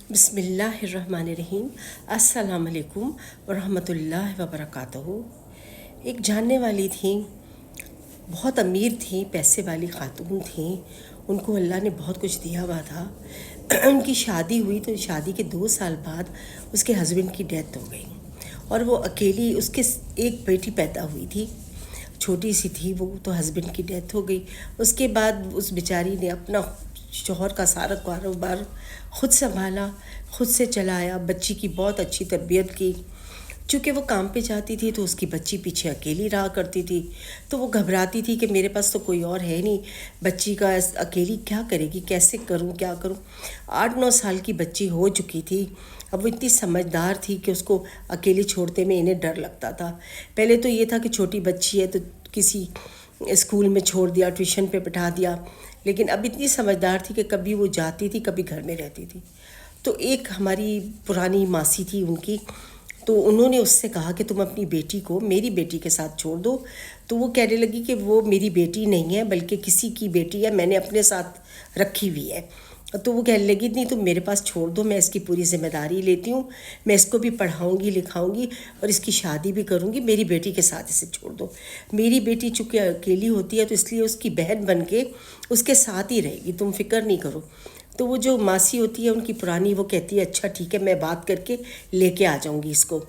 بسم اللہ الرحمن الرحیم۔ السلام علیکم ورحمۃ اللہ وبرکاتہ۔ ایک جاننے والی تھیں، بہت امیر تھیں، پیسے والی خاتون تھیں، ان کو اللہ نے بہت کچھ دیا ہوا تھا۔ ان کی شادی ہوئی تو شادی کے 2 سال بعد اس کے ہسبینڈ کی ڈیتھ ہو گئی اور وہ اکیلی، اس کے ایک بیٹی پیدا ہوئی تھی، چھوٹی سی تھی وہ، تو ہسبینڈ کی ڈیتھ ہو گئی۔ اس کے بعد اس بیچاری نے اپنا شوہر کا سارا کاروبار خود سنبھالا، خود سے چلایا، بچی کی بہت اچھی تربیت کی۔ چونکہ وہ کام پہ جاتی تھی تو اس کی بچی پیچھے اکیلی رہا کرتی تھی، تو وہ گھبراتی تھی کہ میرے پاس تو کوئی اور ہے نہیں، بچی کا اکیلی کیا کرے گی، کیسے کروں، کیا کروں۔ 8-9 سال کی بچی ہو چکی تھی۔ اب وہ اتنی سمجھدار تھی کہ اس کو اکیلے چھوڑتے میں انہیں ڈر لگتا تھا۔ پہلے تو یہ تھا کہ چھوٹی بچی ہے تو کسی اسکول میں چھوڑ دیا، ٹیوشن پہ بٹھا دیا، لیکن اب اتنی سمجھدار تھی کہ کبھی وہ جاتی تھی، کبھی گھر میں رہتی تھی۔ تو ایک ہماری پرانی ماسی تھی ان کی، تو انہوں نے اس سے کہا کہ تم اپنی بیٹی کو میری بیٹی کے ساتھ چھوڑ دو۔ تو وہ کہنے لگی کہ وہ میری بیٹی نہیں ہے بلکہ کسی کی بیٹی ہے، میں نے اپنے ساتھ رکھی ہوئی ہے۔ تو وہ کہنے لگی نہیں تم میرے پاس چھوڑ دو، میں اس کی پوری ذمہ داری لیتی ہوں، میں اس کو بھی پڑھاؤں گی، لکھاؤں گی اور اس کی شادی بھی کروں گی، میری بیٹی کے ساتھ اسے چھوڑ دو۔ میری بیٹی چونکہ اکیلی ہوتی ہے تو اس لیے اس کی بہن بن کے اس کے ساتھ ہی رہے گی، تم فکر نہیں کرو۔ تو وہ جو ماسی ہوتی ہے ان کی پرانی، وہ کہتی ہے اچھا ٹھیک ہے، میں بات کر کے لے کے آ جاؤں گی اس کو۔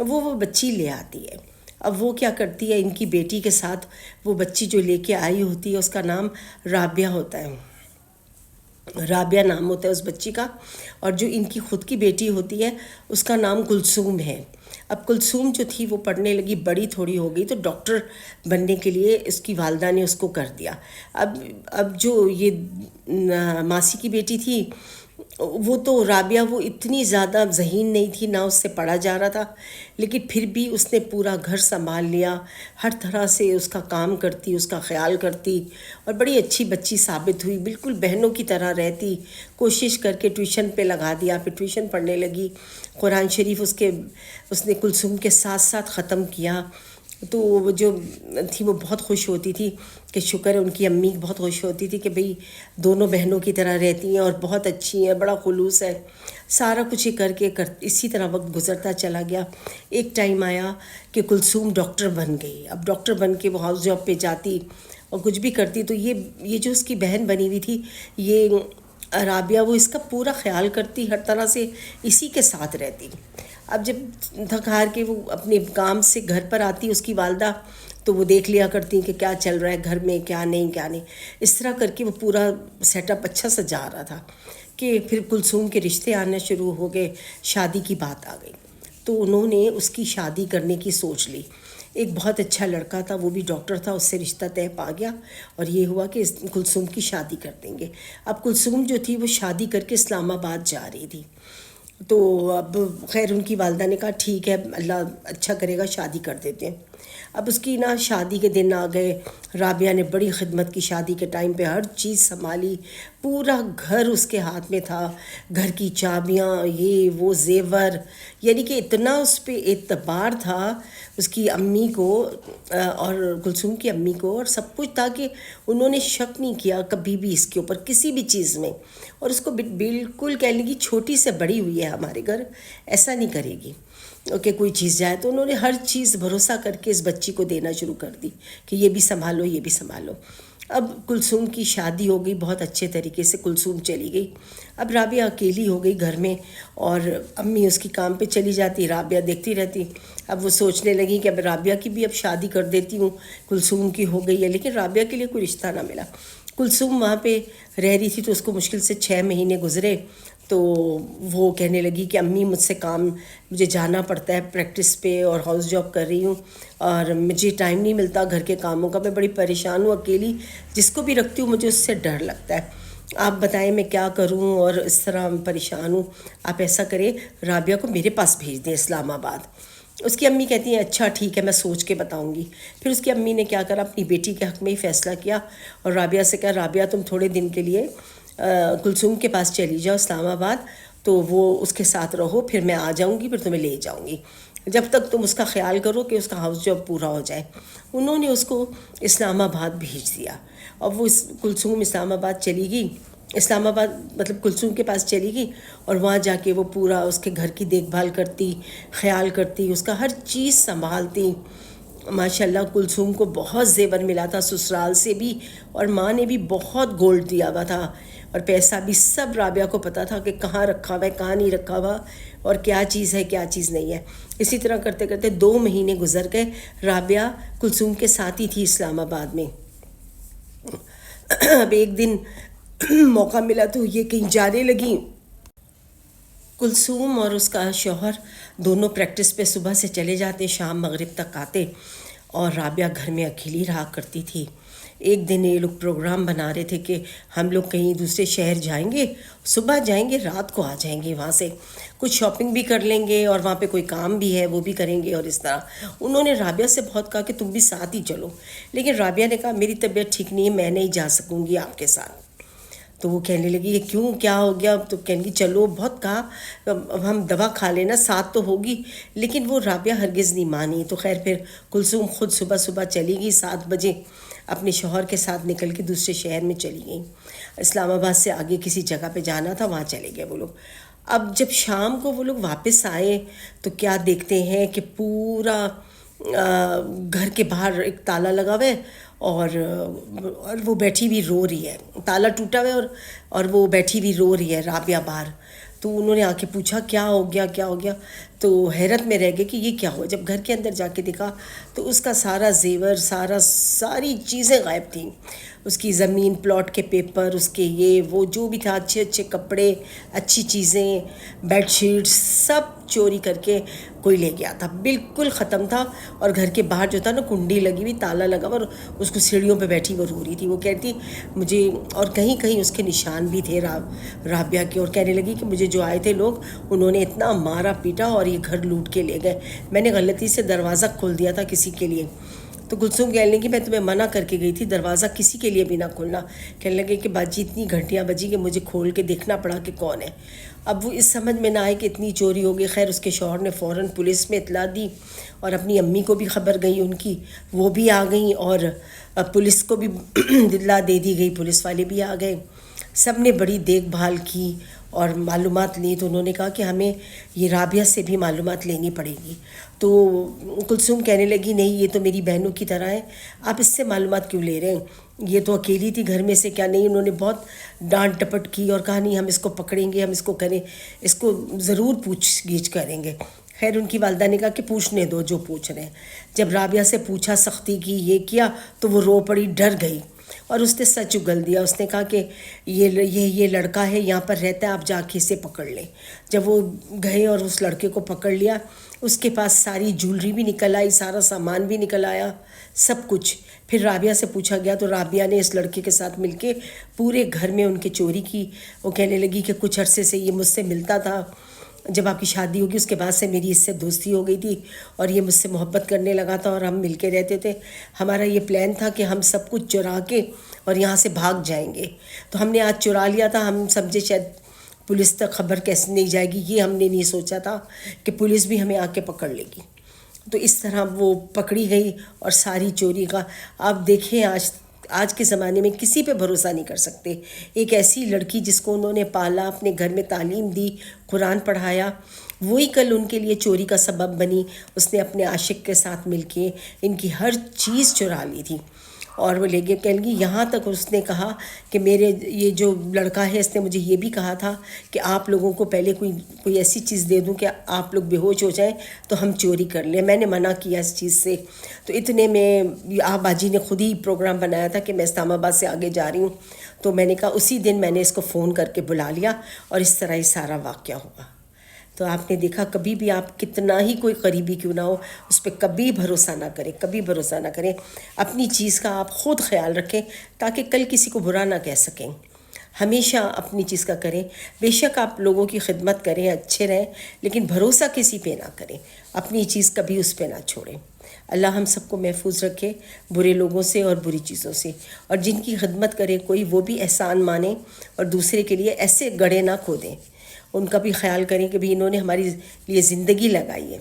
وہ بچی لے آتی ہے۔ اب وہ کیا کرتی ہے، ان کی بیٹی کے ساتھ وہ بچی جو لے کے آئی ہوتی ہے اس کا نام رابعہ ہوتا ہے، رابعہ نام ہوتا ہے اس بچی کا، اور جو ان کی خود کی بیٹی ہوتی ہے اس کا نام کلثوم ہے۔ اب کلثوم جو تھی وہ پڑھنے لگی، بڑی تھوڑی ہو گئی تو ڈاکٹر بننے کے لیے اس کی والدہ نے اس کو کر دیا۔ اب جو یہ ماسی کی بیٹی تھی وہ تو رابعہ، وہ اتنی زیادہ ذہین نہیں تھی، نہ اس سے پڑھا جا رہا تھا، لیکن پھر بھی اس نے پورا گھر سنبھال لیا، ہر طرح سے اس کا کام کرتی، اس کا خیال کرتی، اور بڑی اچھی بچی ثابت ہوئی، بالکل بہنوں کی طرح رہتی۔ کوشش کر کے ٹیوشن پہ لگا دیا، پھر ٹیوشن پڑھنے لگی، قرآن شریف اس نے کلثوم کے ساتھ ساتھ ختم کیا۔ تو وہ جو تھی وہ بہت خوش ہوتی تھی کہ شکر ہے، ان کی امی بہت خوش ہوتی تھی کہ بھئی دونوں بہنوں کی طرح رہتی ہیں اور بہت اچھی ہیں، بڑا خلوص ہے، سارا کچھ ہی کر کے اسی طرح وقت گزرتا چلا گیا۔ ایک ٹائم آیا کہ کلثوم ڈاکٹر بن گئی۔ اب ڈاکٹر بن کے وہ ہاؤس جاب پہ جاتی اور کچھ بھی کرتی، تو یہ جو اس کی بہن بنی ہوئی تھی، یہ رابعہ، وہ اس کا پورا خیال کرتی، ہر طرح سے اسی کے ساتھ رہتی۔ اب جب تھک ہار کے وہ اپنے کام سے گھر پر آتی اس کی والدہ، تو وہ دیکھ لیا کرتی کہ کیا چل رہا ہے گھر میں، کیا نہیں۔ اس طرح کر کے وہ پورا سیٹ اپ اچھا سا جا رہا تھا کہ پھر کلثوم کے رشتے آنے شروع ہو گئے، شادی کی بات آ گئی، تو انہوں نے اس کی شادی کرنے کی سوچ لی۔ ایک بہت اچھا لڑکا تھا، وہ بھی ڈاکٹر تھا، اس سے رشتہ طے پا گیا اور یہ ہوا کہ کلثوم کی شادی کر دیں گے۔ اب کلثوم جو تھی وہ شادی کر کے اسلام آباد جا رہی تھی، تو اب خیر ان کی والدہ نے کہا ٹھیک ہے، اللہ اچھا کرے گا، شادی کر دیتے ہیں۔ اب اس کی شادی کے دن آ گئے، رابعہ نے بڑی خدمت کی، شادی کے ٹائم پہ ہر چیز سنبھالی، پورا گھر اس کے ہاتھ میں تھا، گھر کی چابیاں، یہ وہ زیور، یعنی کہ اتنا اس پہ اعتبار تھا اس کی امی کو اور کلثوم کی امی کو، اور سب کچھ تھا کہ انہوں نے شک نہیں کیا کبھی بھی اس کے اوپر کسی بھی چیز میں، اور اس کو بالکل کہہ لیں گی چھوٹی سے بڑی ہوئی ہے ہمارے گھر، ایسا نہیں کرے گی کہ کوئی چیز جائے، تو انہوں نے ہر چیز بھروسہ کر کے اس بچی کو دینا شروع کر دی کہ یہ بھی سنبھالو، یہ بھی سنبھالو۔ اب کلثوم کی شادی ہو گئی، بہت اچھے طریقے سے کلثوم چلی گئی۔ اب رابعہ اکیلی ہو گئی گھر میں، اور امی اس کی کام پہ چلی جاتی، رابعہ دیکھتی رہتی۔ اب وہ سوچنے لگی کہ اب رابعہ کی بھی اب شادی کر دیتی ہوں، کلثوم کی ہو گئی ہے، لیکن رابعہ کے لیے کوئی رشتہ نہ ملا۔ کلثوم وہاں پہ رہ رہی تھی تو اس کو مشکل سے 6 مہینے گزرے، تو وہ کہنے لگی کہ امی مجھ سے مجھے جانا پڑتا ہے پریکٹس پہ، اور ہاؤس جاب کر رہی ہوں اور مجھے ٹائم نہیں ملتا گھر کے کاموں کا، میں بڑی پریشان ہوں، اکیلی جس کو بھی رکھتی ہوں مجھے اس سے ڈر لگتا ہے، آپ بتائیں میں کیا کروں، اور اس طرح پریشان ہوں، آپ ایسا کریں رابعہ کو میرے پاس بھیج دیں اسلام آباد۔ اس کی امی کہتی ہیں اچھا ٹھیک ہے، میں سوچ کے بتاؤں گی۔ پھر اس کی امی نے کیا کرا، اپنی بیٹی کے حق میں ہی فیصلہ کیا، اور رابعہ سے کہا رابعہ تم تھوڑے دن کے لیے کلثوم کے پاس چلی جاؤ اسلام آباد، تو وہ اس کے ساتھ رہو، پھر میں آ جاؤں گی، پھر تمہیں لے جاؤں گی، جب تک تم اس کا خیال کرو کہ اس کا ہاؤس جاب پورا ہو جائے۔ انہوں نے اس کو اسلام آباد بھیج دیا، اور وہ کلثوم اسلام آباد چلی گئی۔ اسلام آباد مطلب کلثوم کے پاس چلی گئی اور وہاں جا کے وہ پورا اس کے گھر کی دیکھ بھال کرتی، خیال کرتی، اس کا ہر چیز سنبھالتی۔ ماشاء اللہ کلثوم کو بہت زیور ملا تھا سسرال سے بھی، اور ماں نے بھی بہت گولڈ دیا ہوا تھا، اور پیسہ بھی سب رابعہ کو پتہ تھا کہ کہاں رکھا ہوا ہے کہاں نہیں رکھا ہوا، اور کیا چیز ہے کیا چیز نہیں ہے۔ اسی طرح کرتے کرتے 2 مہینے گزر گئے، رابعہ کلثوم کے ساتھ ہی تھی اسلام آباد میں۔ اب ایک دن موقع ملا تو یہ کہیں جانے لگیں۔ کلثوم اور اس کا شوہر دونوں پریکٹس پہ صبح سے چلے جاتے، شام مغرب تک آتے، اور رابعہ گھر میں اکیلی رہا کرتی تھی۔ ایک دن یہ لوگ پروگرام بنا رہے تھے کہ ہم لوگ کہیں دوسرے شہر جائیں گے، صبح جائیں گے رات کو آ جائیں گے، وہاں سے کچھ شاپنگ بھی کر لیں گے اور وہاں پہ کوئی کام بھی ہے وہ بھی کریں گے، اور اس طرح انہوں نے رابعہ سے بہت کہا کہ تم بھی ساتھ ہی چلو، لیکن رابعہ نے کہا میری طبیعت ٹھیک نہیں ہے، میں نہیں جا سکوں گی آپ کے ساتھ۔ تو وہ کہنے لگی یہ کیوں، کیا ہو گیا؟ تو کہنے لگی چلو، بہت کہا اب ہم دوا کھا لینا، ساتھ تو ہوگی، لیکن وہ رابعہ ہرگز نہیں مانی۔ تو خیر پھر کلثوم خود صبح صبح چلی گئی 7 بجے، اپنے شوہر کے ساتھ نکل کے دوسرے شہر میں چلی گئیں۔ اسلام آباد سے آگے کسی جگہ پہ جانا تھا، وہاں چلے گئے وہ لوگ۔ اب جب شام کو وہ لوگ واپس آئے تو کیا دیکھتے ہیں کہ پورا گھر کے باہر ایک تالا لگا ہوا ہے، اور وہ بیٹھی بھی رو رہی ہے، تالا ٹوٹا ہوا ہے، اور وہ بیٹھی بھی رو رہی ہے رابعہ باہر۔ تو انہوں نے آ کے پوچھا کیا ہو گیا کیا ہو گیا، تو حیرت میں رہ گئے کہ یہ کیا ہوا۔ جب گھر کے اندر جا کے دیکھا تو اس کا سارا زیور، ساری چیزیں غائب تھیں، اس کی زمین پلاٹ کے پیپر، اس کے یہ وہ جو بھی تھا، اچھے اچھے کپڑے، اچھی چیزیں، بیڈ شیٹس، سب چوری کر کے کوئی لے گیا تھا، بالکل ختم تھا۔ اور گھر کے باہر جو تھا نا کنڈی لگی ہوئی، تالا لگا ہوا، اور اس کو سیڑھیوں پہ بیٹھی وہ رو رہی تھی۔ وہ کہتی مجھے، اور کہیں کہیں اس کے نشان بھی تھے رابعہ کے، اور کہنے لگی کہ مجھے جو آئے تھے لوگ انہوں نے اتنا مارا پیٹا اور یہ گھر لوٹ کے لے گئے، میں نے غلطی سے دروازہ کھول دیا تھا کسی کے لیے۔ تو کلثوم کہنے لگی میں تمہیں منع کر کے گئی تھی دروازہ کسی کے لیے بھی نہ کھولنا۔ کہنے لگے کہ باجی اتنی گھنٹیاں بجی کہ مجھے کھول کے دیکھنا پڑا کہ کون ہے۔ اب وہ اس سمجھ میں نہ آئے کہ اتنی چوری ہو گئی۔ خیر اس کے شوہر نے فوراً پولیس میں اطلاع دی، اور اپنی امی کو بھی خبر گئی ان کی، وہ بھی آ گئیں، اور پولیس کو بھی اطلاع دے دی گئی، پولیس والے بھی آ گئے۔ سب نے بڑی دیکھ بھال کی اور معلومات لی، تو انہوں نے کہا کہ ہمیں یہ رابعہ سے بھی معلومات لینی پڑے گی۔ تو کلثوم کہنے لگی نہیں یہ تو میری بہنوں کی طرح ہے، آپ اس سے معلومات کیوں لے رہے ہیں، یہ تو اکیلی تھی گھر میں سے، کیا نہیں؟ انہوں نے بہت ڈانٹ ٹپٹ کی اور کہا نہیں ہم اس کو پکڑیں گے، ہم اس کو کریں، اس کو ضرور پوچھ گچھ کریں گے۔ خیر ان کی والدہ نے کہا کہ پوچھنے دو جو پوچھ رہے ہیں۔ جب رابعہ سے پوچھا، سختی کی، یہ کیا، تو وہ رو پڑی، ڈر گئی، اور اس نے سچ اگل دیا۔ اس نے کہا کہ یہ لڑکا ہے یہاں پر رہتا ہے، آپ جا کے اسے پکڑ لیں۔ جب وہ گئے اور اس لڑکے کو پکڑ لیا، اس کے پاس ساری جولری بھی نکل آئی، سارا سامان بھی نکل آیا، سب کچھ۔ پھر رابعہ سے پوچھا گیا تو رابعہ نے اس لڑکے کے ساتھ مل کے پورے گھر میں ان کے چوری کی۔ وہ کہنے لگی کہ کچھ عرصے سے یہ مجھ سے ملتا تھا، جب آپ کی شادی ہوگی اس کے بعد سے میری اس سے دوستی ہو گئی تھی، اور یہ مجھ سے محبت کرنے لگا تھا، اور ہم مل کے رہتے تھے۔ ہمارا یہ پلان تھا کہ ہم سب کچھ چرا کے اور یہاں سے بھاگ جائیں گے، تو ہم نے آج چرا لیا تھا، ہم سمجھے شاید پولیس تک خبر کیسے نہیں جائے گی، یہ ہم نے نہیں سوچا تھا کہ پولیس بھی ہمیں آ کے پکڑ لے گی۔ تو اس طرح وہ پکڑی گئی اور ساری چوری کا آپ دیکھیں، آج کے زمانے میں کسی پہ بھروسہ نہیں کر سکتے۔ ایک ایسی لڑکی جس کو انہوں نے پالا، اپنے گھر میں تعلیم دی، قرآن پڑھایا، وہی کل ان کے لیے چوری کا سبب بنی۔ اس نے اپنے عاشق کے ساتھ مل کے ان کی ہر چیز چرا لی تھی، اور وہ لے کے کہنے لگی، یہاں تک اس نے کہا کہ میرے یہ جو لڑکا ہے اس نے مجھے یہ بھی کہا تھا کہ آپ لوگوں کو پہلے کوئی ایسی چیز دے دوں کہ آپ لوگ بے ہوش ہو جائیں تو ہم چوری کر لیں۔ میں نے منع کیا اس چیز سے۔ تو اتنے میں آپ باجی نے خود ہی پروگرام بنایا تھا کہ میں اسلام آباد سے آگے جا رہی ہوں، تو میں نے کہا اسی دن میں نے اس کو فون کر کے بلا لیا، اور اس طرح یہ سارا واقعہ ہوا۔ تو آپ نے دیکھا کبھی بھی آپ کتنا ہی کوئی قریبی کیوں نہ ہو، اس پہ کبھی بھروسہ نہ کریں، کبھی بھروسہ نہ کریں۔ اپنی چیز کا آپ خود خیال رکھیں تاکہ کل کسی کو برا نہ کہہ سکیں۔ ہمیشہ اپنی چیز کا کریں، بے شک آپ لوگوں کی خدمت کریں، اچھے رہیں، لیکن بھروسہ کسی پہ نہ کریں، اپنی چیز کبھی اس پہ نہ چھوڑیں۔ اللہ ہم سب کو محفوظ رکھے برے لوگوں سے اور بری چیزوں سے، اور جن کی خدمت کرے کوئی وہ بھی احسان مانیں، اور دوسرے کے لیے ایسے گڑھے نہ کھودیں، ان کا بھی خیال کریں کہ بھی انہوں نے ہماری لیے زندگی لگائی ہے۔